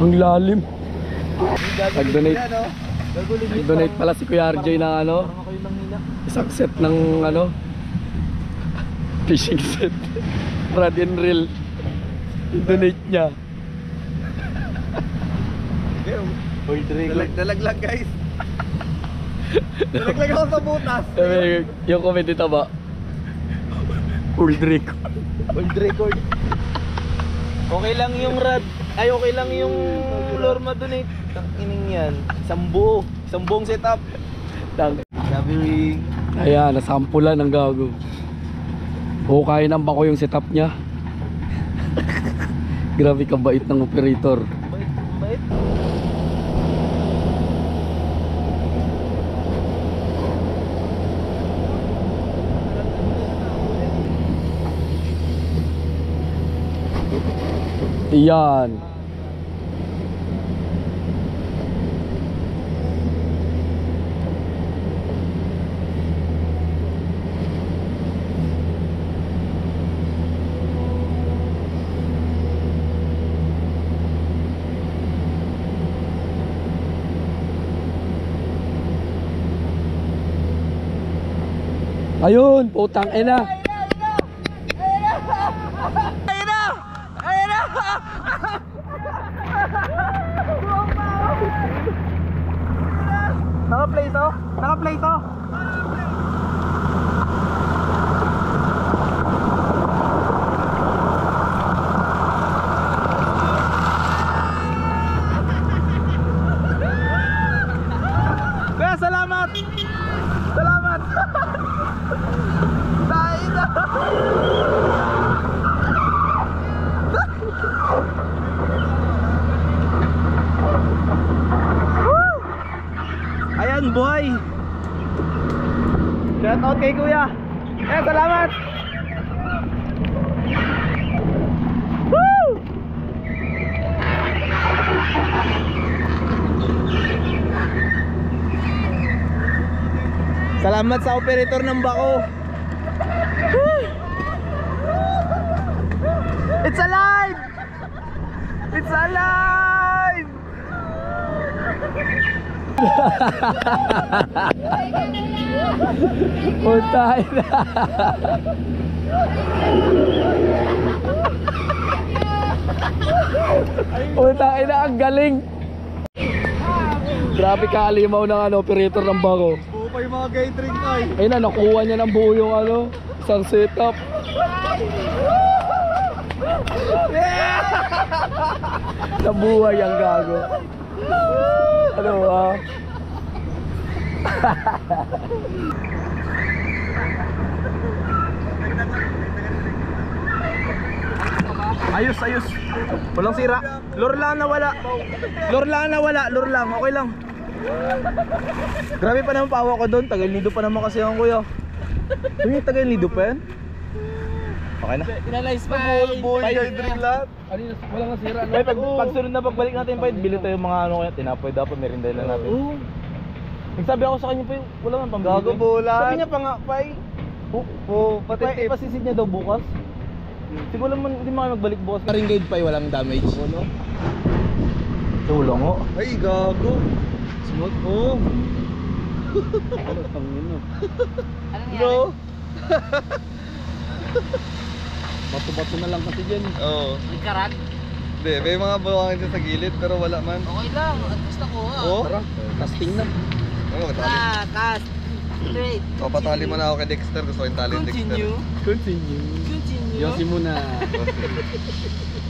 Ang lalim. Nag-donate pala si Kuya RJ ng ano, isang set ng ano, fishing set. Rod and reel. I-donate niya. Dalaglag guys. Dalaglag ako sa butas. Yung comment dito ba? Old record. Old record. Okay lang yung rod. Ay okay lang yung lure ma-donate. Tang-ining yan. Isang buong setup. Sabi ring. Ayan, nasampulan ng gago. Hukay ng bako yung setup niya. Grabe kabait ng operator. Bait. Iyan. Ayun, putang ina. Naka-play to? Naka-play to? Kaya salamat! Salamat! Dahil na! Ayan boy. Shout out kay kuya. Salamat. Woo! Salamat sa operator ng bako. Woo! It's alive. It's alive. Putay na. Putay na, ang galing. Grabe kalimaw ng ano, operator ng bako. Buo pa yung mga guide ring ay. Ayun na, nakuha niya ng buo yung ano, isang setup. Nabuhay ang gago. Ano ah? Ayos. Walang sira. Lure lang nawala. Lure lang. Okay lang. Grabe pa naman pawa ko doon. Tagal nido pa naman kasi ang kuya. Yung tagal nido pa yan? Okay na. Pinalize pa. Buhay guide ring lahat. Walang nasira. Ay, pag sunod na pagbalik natin pa, bili tayo mga ano kaya, tinapoy dapat, merinday lang natin. Nagsabi ako sa kanya pa, wala man pambili. Gago bulan. Sabi niya pa nga, pay. Pati ipasisid niya daw bukas. Siguro man, hindi makayo magbalik bukas. Ring guide pa, walang damage. Ano? Tulong mo. Ay, gago. Smooth? Oo. Ano, tangin no. Ano nangyari? Bro. Bato-bato na lang kasi dyan. Oo. Nagkarat? Hindi, may mga buwangin dyan sa gilid pero wala man. Okay lang, at least nakuha. Oo? Tara, casting na. Oo, katali. Cast. Straight. So, patali mo na ako kay Dexter. Gusto ko yung tali ng Dexter. Continue. Continue. Continue. Yosi muna. Okay.